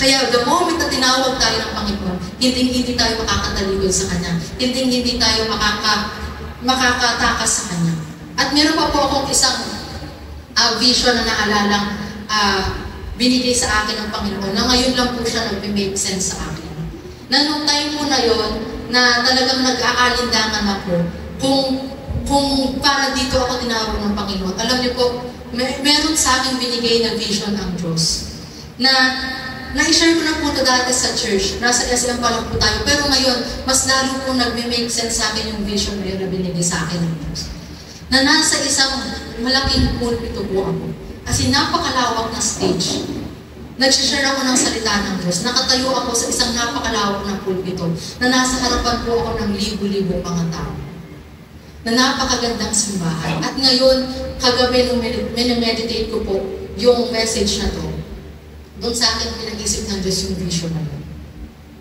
Kaya the moment na tinawag tayo ng Panginoon, hindi tayo makakatalikod sa Kanya, hindi tayo makakatakas sa Kanya. At meron pa po akong isang vision na naalalang binigay sa akin ng Panginoon, na ngayon lang po siya nag-make sense sa akin. Na nung time po na yon na talagang nag-aalindangan ako, kung para dito ako tinawag ng Panginoon, alam niyo po, meron sa akin binigay na vision ang Diyos. Na-share ko na po ito dati sa church, nasa SM pa lang po tayo, pero ngayon, mas lalo po nag-make sense sa akin yung vision na yun na binigay sa akin ng Diyos. Na nasa isang malaking pulpito po ako. Kasi napakalawak na stage. Nag-share ako ng salita ng Diyos. Nakatayo ako sa isang napakalawak na pulpito na nasa harapan po ako ng libo-libo mga tao. Na napakagandang simbahan. At ngayon, kagabi nung meditate ko po yung message na to, doon sa akin pinag-isip ng Diyos yung vision na yun.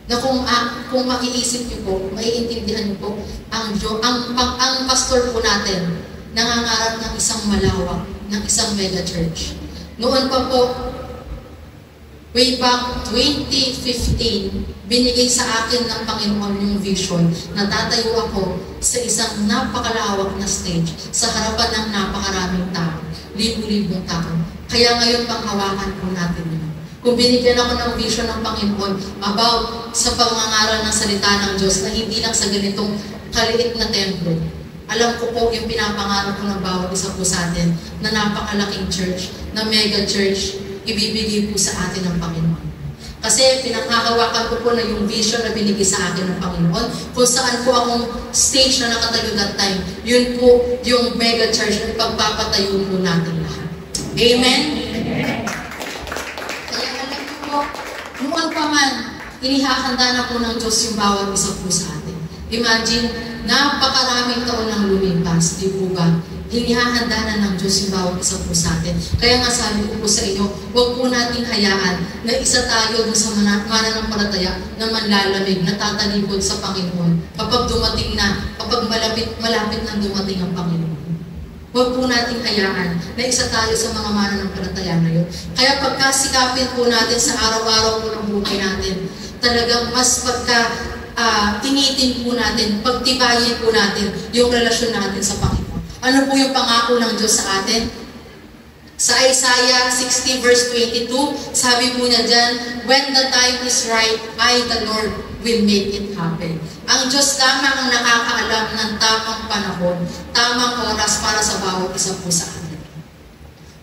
Na kung maiisip niyo po, maiintindihan niyo po, ang pastor po natin, nangangarap ng isang malawak, ng isang mega church. Noon pa po, way back 2015, binigay sa akin ng Panginoon yung vision na tatayo ako sa isang napakalawak na stage sa harapan ng napakaraming tao, libo-libong tao. Kaya ngayon panghawakan po natin yun. Kung binigyan ako ng vision ng Panginoon about sa pangangaral ng salita ng Diyos na hindi lang sa ganitong kaliit na templo, alam ko po yung pinapangarap ko ng bawat isa po sa atin na napakalaking church, na mega church, ibibigay po sa atin ng Panginoon. Kasi pinanghahawakan ko po na yung vision na binigay sa akin ng Panginoon, kung saan po akong stage na nakatayo that time, yun po yung mega church na pagpapatayo po natin lahat. Amen? Kaya alam ko po, noon pa man, inihahanda na po ng Diyos yung bawat isa po sa atin. Imagine, napakaraming taon nang lumipas. oras, di po ba? Hinihahanda na ng Diyos yung bawat isa po sa atin. Kaya nga sabi ko po sa inyo, huwag po nating hayaan na isa tayo sa mananampalataya na manlalamig, na tatalikod sa Panginoon kapag dumating na, kapag malapit na dumating ang Panginoon. Huwag po nating hayaan na isa tayo sa mga mananampalataya na yun. Kaya pagkasikapin po natin sa araw-araw po ng buhay natin, talagang mas tinitin po natin, pagtibayin po natin yung relasyon natin sa Panginoon. Ano po yung pangako ng Diyos sa atin? Sa Isaiah 60 verse 22, sabi po niya dyan, when the time is right, I, the Lord, will make it happen. Ang Diyos lamang ang nakakaalam ng tamang panahon, tamang oras para sa bawat isa po sa atin.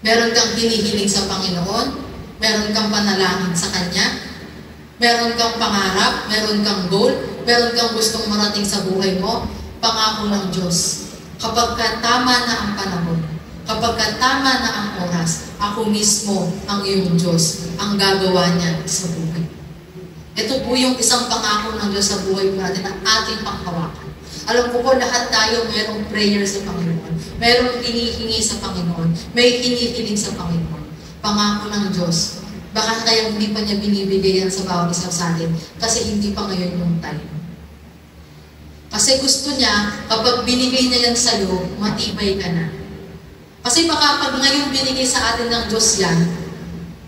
Meron kang hinihiling sa Panginoon, meron kang panalangin sa Kanya, meron kang pangarap, meron kang goal, meron kang gustong marating sa buhay mo, pangako ng Diyos. Kapag tama na ang panahon, kapag tama na ang oras, ako mismo ang iyong Diyos, ang gagawa niya sa buhay. Ito po yung isang pangako ng Diyos sa buhay natin na ating panghawakan. Alam ko po, lahat tayo mayroong prayer sa Panginoon. Mayroong hinihingi sa Panginoon. May hinihiling sa Panginoon. Pangako ng Diyos. Baka kaya hindi pa niya binibigay yan sa bawat isa sa atin kasi hindi pa ngayon yung time. Kasi gusto niya, kapag binigay niya yan sa'yo, matibay ka na. Kasi baka pag ngayon binigay sa atin ng Diyos yan,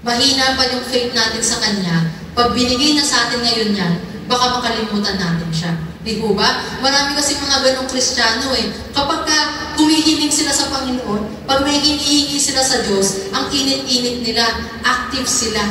mahina pa yung faith natin sa Kanya. Pag binigay na sa atin ngayon yan, baka makalimutan natin siya. Di po ba? Marami kasi mga ganong Kristiyano eh. Kapag humihiling sila sa Panginoon, pag may hinihingi sila sa Diyos, ang init-init nila, active sila.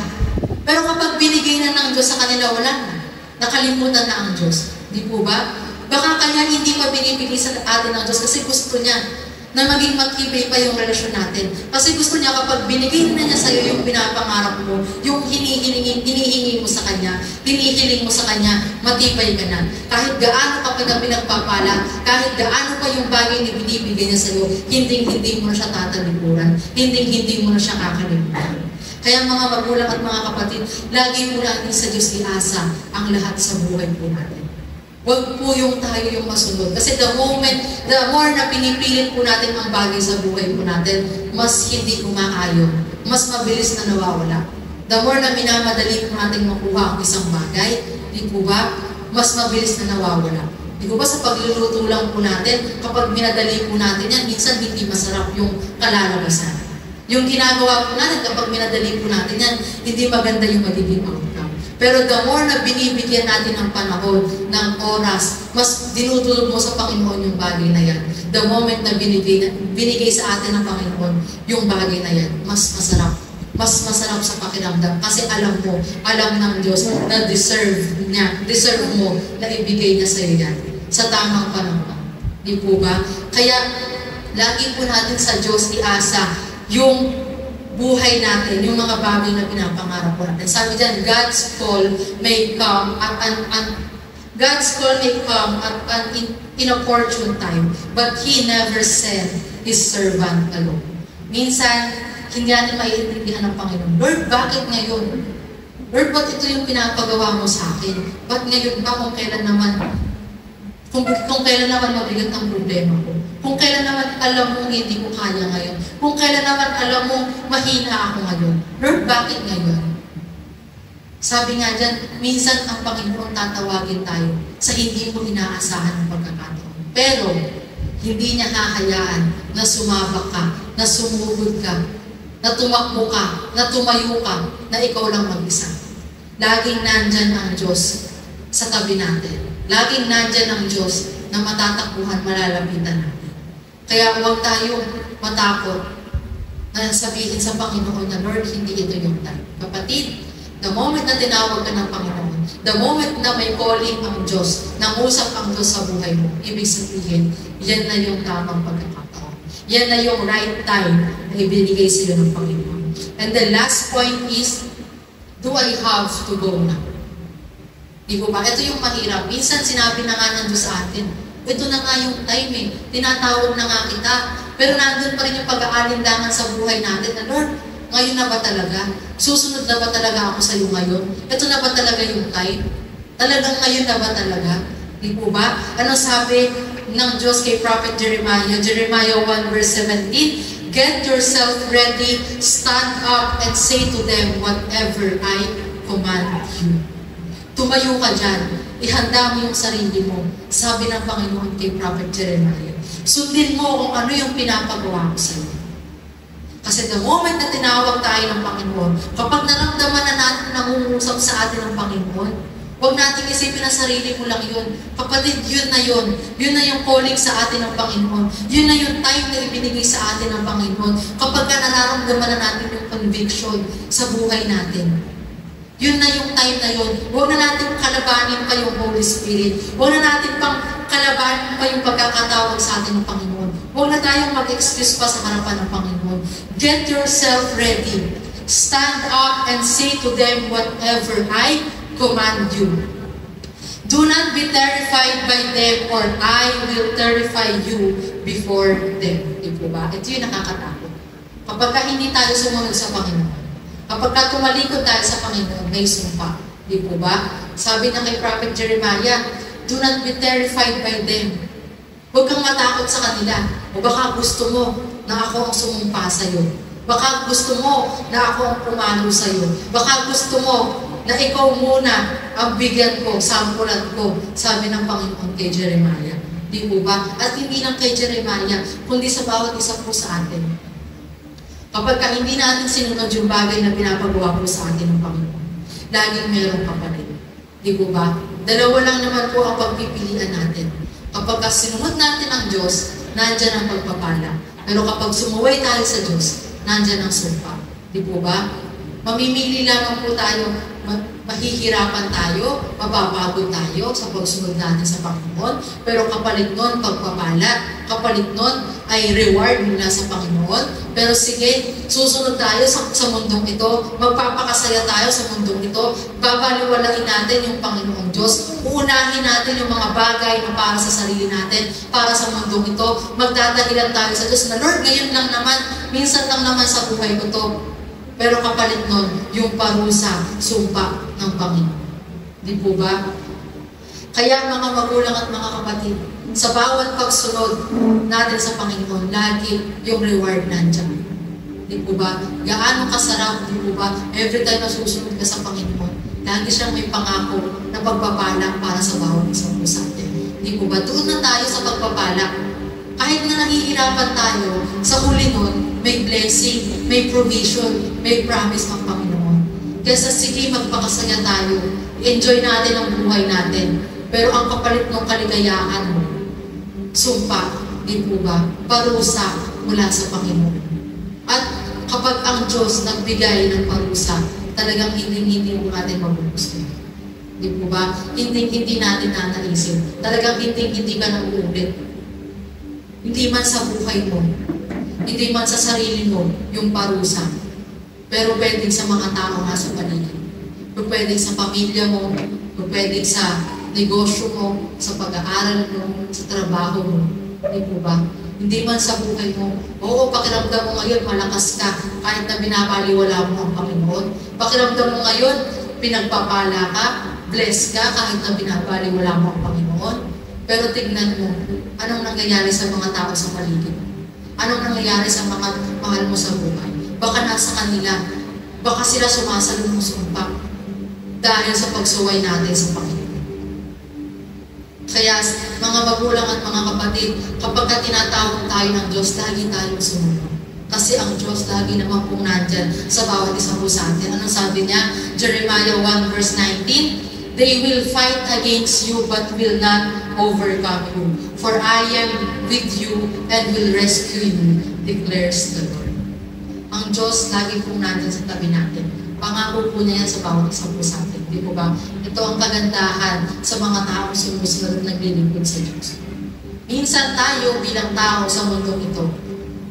Pero kapag binigay na ng Diyos sa kanila, wala na. Nakalimutan na ang Diyos. Di po ba? Baka kanya hindi pa binibigay sa atin ng Diyos kasi gusto niya na maging matibay pa yung relasyon natin. Kasi gusto niya kapag binigay na niya sa'yo yung pinapangarap mo, yung hinihingi mo sa Kanya, hinihiling mo sa Kanya, matibay ka na. Kahit gaano ka pa na pinagpapala, kahit gaano pa yung bagay na binibigay niya sa'yo, hindi mo na siya tatalikuran, hindi mo na siya kakalimutan. Kaya mga magulang at mga kapatid, lagi po natin sa Diyos iasa ang lahat sa buhay po natin. Huwag po yung tayo yung masunod. Kasi the more na pinipilit po natin ang bagay sa buhay po natin, mas hindi umaayon. Mas mabilis na nawawala. The more na minamadali po natin makuha ang isang bagay, di po ba, mas mabilis na nawawala. Di po ba sa pagluluto lang po natin, kapag minadali po natin yan, minsan hindi masarap yung kalalabasan. Yung ginagawa po natin, kapag minadali po natin yan, hindi maganda yung magiging outcome. Pero the more na binibigyan natin ng panahon, ng oras, mas dinudulog mo sa Panginoon yung bagay na yan. The moment na binigay sa atin ng Panginoon yung bagay na yan, mas masarap. Mas masarap sa pakiramdam. Kasi alam ng Diyos na deserve mo na ibigay niya sa iyo yan. Sa tamang panahon. Di po ba? Kaya, lagi po natin sa Diyos iasa yung buhay natin, yung mga bagay na pinapangarap po natin. Sabi dyan, God's call may come at an inopportune time, but He never sent His servant alone. Minsan, hindi natin maiintindihan ng Panginoon. Lord, bakit ngayon? Lord, ba't ito yung pinapagawa mo sa akin? Ba't ngayon ba kung kailan naman mabigat ang problema ko? Kung kailan naman alam mong hindi ko kaya ngayon. Kung kailan naman alam mong mahina ako ngayon. Lord, bakit ngayon? Sabi nga dyan, minsan ang Panginoon tatawagin tayo sa hindi mo inaasahan ng pagkakataon. Pero, hindi niya hahayaan na sumabak ka, na sumugod ka, na tumakbo ka, na tumayo ka, na ikaw lang mag-isa. Laging nandyan ang Diyos sa tabi natin. Laging nandyan ang Diyos na matatakbuhan, malalapitan natin. Kaya huwag tayo matakot na sabihin sa Panginoon na, Lord, hindi ito yung time. Kapatid, the moment na tinawag ka ng Panginoon, the moment na may calling ang Diyos, nangusap ang Diyos sa buhay mo, ibig sabihin, yan na yung tamang pagkakataon. Yan na yung right time na ibinigay sila ng Panginoon. And the last point is, do I have to go now? Di ba? Ito yung mahirap. Minsan sinabi na nga ng Diyos sa atin, ito na nga yung time eh. Tinatawag na nga kita. Pero nandun pa rin yung pag-aalinlangan sa buhay natin na, Lord, ngayon na ba talaga? Susunod na ba talaga ako sa iyo ngayon? Ito na ba talaga yung time? Talagang ngayon na ba talaga? Di po ba? Ano sabi? ng Diyos kay Prophet Jeremiah, Jeremiah 1 verse 17, "Get yourself ready, stand up, and say to them whatever I command you." Tumayo ka dyan, ihanda mo yung sarili mo, sabi ng Panginoon kay Prophet Jeremiah. Sundin mo kung ano yung pinapagawa ko sa iyo. Kasi the moment na tinawag tayo ng Panginoon, kapag naramdaman na natin nangungusap sa atin ng Panginoon, huwag natin isipin na sarili mo lang yun. Kapatid, yun na yun. Yun na yung calling sa atin ng Panginoon. Yun na yung time na ibinigay sa atin ng Panginoon. Kapag nararamdaman na natin yung conviction sa buhay natin. Yun na yung time na yun. Huwag na natin kalabanin pa yung Holy Spirit. Huwag na natin pang kalabanin pa yung pagkakatawag sa atin ng Panginoon. Huwag na tayong mag-excuse pa sa harapan ng Panginoon. Get yourself ready. Stand up and say to them whatever I command you. Do not be terrified by them, or I will terrify you before them. Di po ba? Ito yung nakakatakot. Kapag hindi tayo sumunod sa Panginoon, kapag tumalikod tayo sa Panginoon, may sumpa. Di po ba? Sabi na kay Prophet Jeremiah, do not be terrified by them. Huwag kang matakot sa kanila. O baka gusto mo na ako ang sumumpa sa iyo. Baka gusto mo na ako ang pumalo sa iyo. Baka gusto mo na ikaw muna ang bigyan ko, sampulan ko, sabi ng Panginoon kay Jeremiah. Di po ba? At hindi lang kay Jeremiah, kundi sa bawat isa po sa atin. Kapag hindi natin sinunod yung bagay na pinapagawa po sa atin ng Panginoon, laging mayroong kapalit. Di po ba? Dalawa lang naman po ang pagpipilian natin. Kapag sinunod natin ang Diyos, nandyan ang pagpapala. Pero kapag sumuway tayo sa Diyos, nandyan ang sumpa. Di po ba? Mamimili lamang po tayo, mahihirapan tayo, mapapagod tayo sa pagsunod natin sa Panginoon. Pero kapalit nun, pagpapala. Kapalit nun ay reward mula sa Panginoon. Pero sige, susunod tayo sa mundong ito. Magpapakasaya tayo sa mundong ito. Babaliwalain natin yung Panginoong Diyos. Uunahin natin yung mga bagay na para sa sarili natin, para sa mundong ito. Magdadahilan tayo sa Diyos na, Lord, ngayon lang naman, minsan lang naman sa buhay ko to. Pero kapalit nun, yung parusa, sumpa ng Panginoon. Di po ba? Kaya mga magulang at mga kapatid, sa bawat pagsunod natin sa Panginoon, lagi yung reward nandyan. Di po ba? Gaano kasarap, di po ba? Every time na susunod ka sa Panginoon, lagi siyang may pangako na pagpapala para sa bawat isang sa atin. Di po ba? Doon na tayo sa pagpapala. Kahit na nahihirapan tayo, sa huli nun, may blessing, may provision, may promise ng Panginoon. Kaya sige, magpakasaya tayo. Enjoy natin ang buhay natin. Pero ang kapalit ng kaligayahan mo, sumpa, di po ba? Parusa mula sa Panginoon. At kapag ang Diyos nagbigay ng parusa, talagang hindi mo natin magugustuhan. Di po ba? Hindi natin nanaisin. Talagang hindi ka na uulit. Hindi man sa buhay mo, hindi man sa sarili mo, yung parusa. Pero pwedeng sa mga tao nga sa paligid. Pwedeng sa pamilya mo, pwedeng sa negosyo mo, sa pag-aaral mo, sa trabaho mo. Hindi po ba? Hindi man sa buhay mo. Oo, pakiramdam mo ngayon, malakas ka, kahit na binabaliwala mo ang Panginoon. Pakiramdam mo ngayon, pinagpapala ka, bless ka, kahit na binabaliwala mo ang Panginoon. Pero tignan mo, anong nangyayari sa mga tao sa paligid? Anong nangyayari sa mga mahal mo sa buhay? Baka nasa kanila, baka sila sumasalubong-sumpa dahil sa pagsuway natin sa Panginoon. Kaya mga magulang at mga kapatid, kapag tinatawag tayo ng Diyos, lagi tayong sumunod. Kasi ang Diyos lagi naman pong nandyan sa bawat isang po sa atin. Anong sabi niya? Jeremiah 1 verse 19, "They will fight against you but will not overcome you. For I am with you and will rescue you, declares the Lord." Ang Diyos lagi pong nandyan sa tabi natin. Pangako po niya yan sa bawat isang po sa atin. Di po ba? Ito ang kagandahan sa mga taong sumusunod at naglilingkod sa Diyos. Minsan tayo bilang tao sa mundong ito,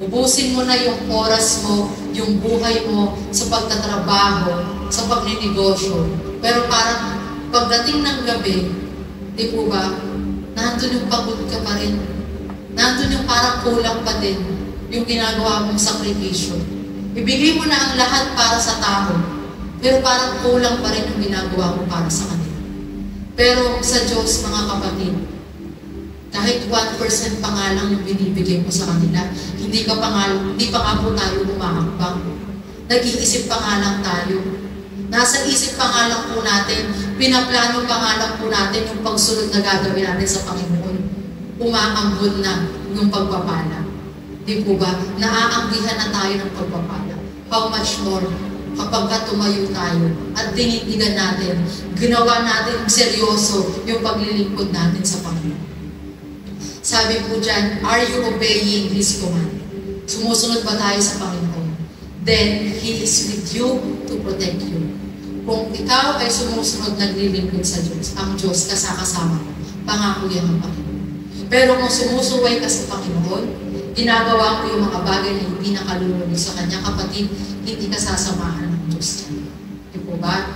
ubusin mo na yung oras mo, yung buhay mo sa pagtatrabaho, sa pagninegosyo. Pero parang pagdating ng gabi, di po ba, nandun yung pagod ka pa rin. Nandun yung parang kulang pa din yung ginagawa mong sakripisyo. Ibigay mo na ang lahat para sa tao, pero parang kulang pa rin yung ginagawa mo para sa kanila. Pero sa Diyos, mga kapatid, Kahit 1% pa nga lang yung binibigay mo sa kanila, hindi pa nga po tayo umahakbang. Nag-iisip pa nga lang tayo. Nasa isip pa nga lang po natin, pinaplano pa nga lang po natin yung pagsunod na gagawin natin sa Panginoon. Umaambon na yung pagpapala. Di po ba? Naaanggihan na tayo ng pagpapala. How much more kapag tumayo tayo at tinindigan natin, ginawa natin seryoso yung paglilingkod natin sa Panginoon. Sabi po dyan, are you obeying His command? Sumusunod ba tayo sa Panginoon? Then, He is with you to protect you. Kung ikaw ay sumusunod naglilingkod sa Diyos, ang Diyos kasama mo, pangako yan ng Panginoon. Pero kung sumusuway ka sa Panginoon, ginagawa mo yung mga bagay na hindi nakalulunod sa Kanya, kapatid, hindi ka sasamahan ng Diyos. Di po ba?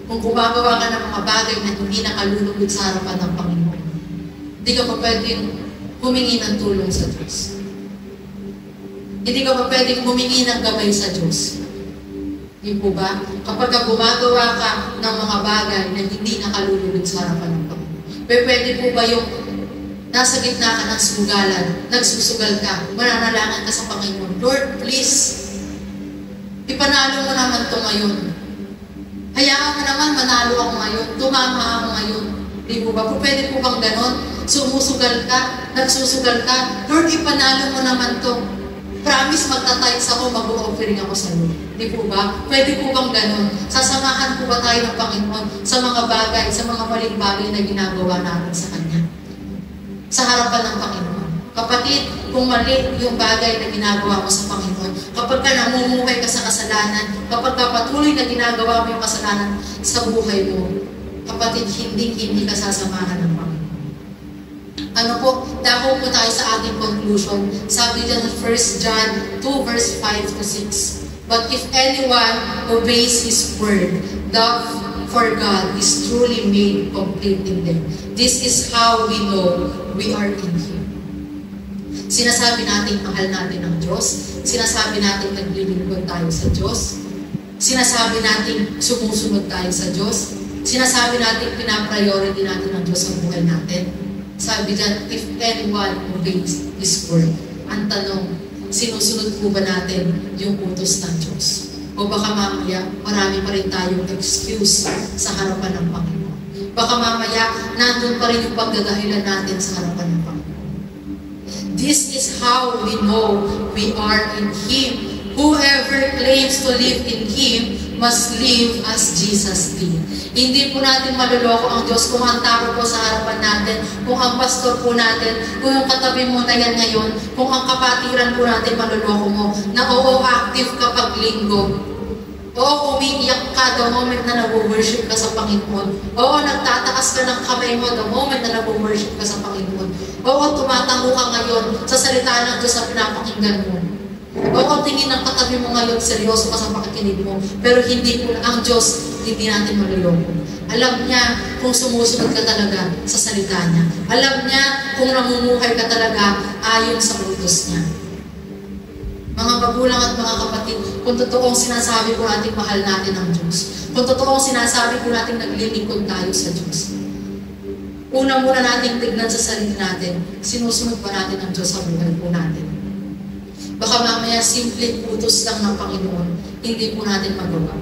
Kung gumagawa ka ng mga bagay na hindi nakalulunod sa harapan ng Panginoon, hindi ka pa pwedeng humingi ng tulong sa Diyos. Hindi ka pa pwedeng humingi ng gabay sa Diyos. Di po ba? Kapag gumagawa ka ng mga bagay na hindi nakalulunod sa harapan ng Panginoon, pwede po ba yung nasa gitna ka ng sugalan, nagsusugal ka, mananalangin ka sa Panginoon, Lord, please, ipanalo mo naman ito ngayon. Hayaan mo naman, manalo ako ngayon, tumama ako ngayon. Di po ba? Pwede po bang ganon? Sumusugal ka, nagsusugal ka, Lord, ipanalo mo naman ito. Promise, magta-tithes ako, mag-o-offering ako sa iyo. Di po ba? Pwede po bang ganon? Sasamahan po ba tayo ng Panginoon sa mga bagay, sa mga maling bagay na ginagawa natin sa Kanya? Sa harapan ng Panginoon. Kapatid, kung mali yung bagay na ginagawa mo sa Panginoon, kapag ka namumuhay ka sa kasalanan, kapag ka patuloy na ginagawa mo yung kasalanan sa buhay mo, kapatid, hindi ka sasamahan ng Panginoon. Ano po, dako po tayo sa ating conclusion. Sabi dyan 1 John 2 verse 5 to 6. But if anyone obeys His word, love for God is truly made complete in them. This is how we know we are in Him. Sinasabi natin mahal natin ang Diyos. Sinasabi natin naglilingkod tayo sa Diyos. Sinasabi natin sumusunod tayo sa Diyos. Sinasabi natin pinapriority natin ang Diyos sa buhay natin. Sabi dyan, if anyone obeys His word. Ang tanong, sinusunod po ba natin yung utos ng Diyos? O baka mamaya, marami pa rin tayong excuse sa harapan ng Panginoon. Baka mamaya, nandun pa rin yung pagdadahilan natin sa harapan ng Panginoon. This is how we know we are in Him. Whoever claims to live in Him must live as Jesus did. Hindi po natin maluloko ang Diyos kung ang tao po sa harapan natin, kung ang pastor po natin, kung yung katabi mo na yan ngayon, kung ang kapatiran po natin maluloko mo, na oo, active kapag linggo. Oo, umiiyak ka the moment na nag-worship ka sa Panginoon. Oo, nagtataas ka ng kamay mo the moment na nag-worship ka sa Panginoon. Oo, tumatango ka ngayon sa salita ng Diyos na pinapakinggan mo. Oo, tingin ng katabi mo ngayon, seryoso ka sa pakikinig mo. Pero hindi po ang Diyos, hindi natin maluloko. Alam niya kung sumusunod ka talaga sa salita niya. Alam niya kung namumuhay ka talaga ayon sa utos niya. Mga magulang at mga kapatid, kung totoong sinasabi po natin mahal natin ang Diyos, kung totoong sinasabi po natin naglilingkod tayo sa Diyos, una muna natin tignan sa sarili natin, sinusunod ba natin ang Diyos sa buhay po natin? Baka mamaya simpleng utos lang ng Panginoon, hindi po natin magawa.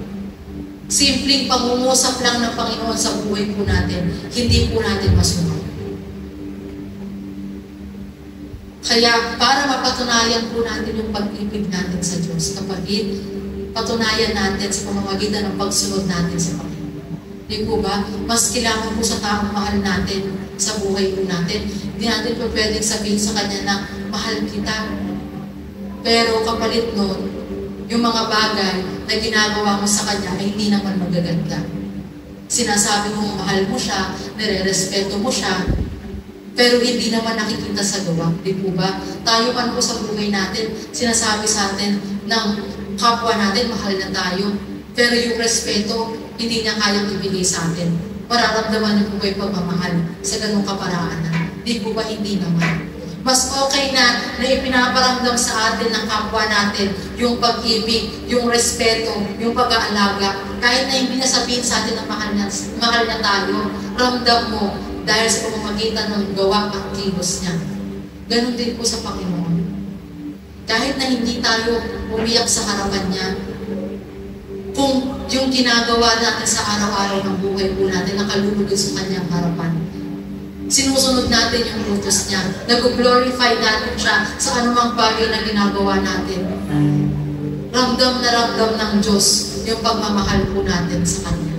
Simpleng pangungusap lang ng Panginoon sa buhay po natin, hindi po natin masunod. Kaya para mapatunayan po natin yung pag-ibig natin sa Diyos, kapatid, patunayan natin sa pamamagitan ng pagsunod natin sa Panginoon. Di po ba? Mas kailangan po sa taong mahal natin sa buhay po natin. Hindi natin po pwedeng sabihin sa Kanya na mahal kita. Pero kapalit nun, yung mga bagay na ginagawa mo sa Kanya ay hindi naman magaganda. Sinasabi mo mahal mo siya, nire-respeto mo siya, pero hindi naman nakikita sa gawa. Di po ba? Tayo man po sa buhay natin, sinasabi sa atin ng kapwa natin, mahal na tayo. Pero yung respeto, hindi niya kayang ibigay sa atin. Mararamdaman niyo po kayo pagmamahal sa ganung kaparaanan. Di po ba? Hindi naman. Mas okay na ipinaparamdam sa atin ng kapwa natin yung pag-ibig, yung respeto, yung pag-aalaga. Kahit na hindi nasabihin sa atin na mahal na tayo, ramdam mo dahil sa pamamagitan ng gawa at kilos niya. Ganon din po sa Panginoon. Kahit na hindi tayo umiyak sa harapan niya, kung yung ginagawa natin sa araw-araw ng buhay po natin, nakalulugod sa kanyang harapan, sinusunod natin yung utos niya, nag-glorify natin siya sa anumang bagay na ginagawa natin. Ramdam na ramdam ng Diyos yung pagmamahal po natin sa Kanya.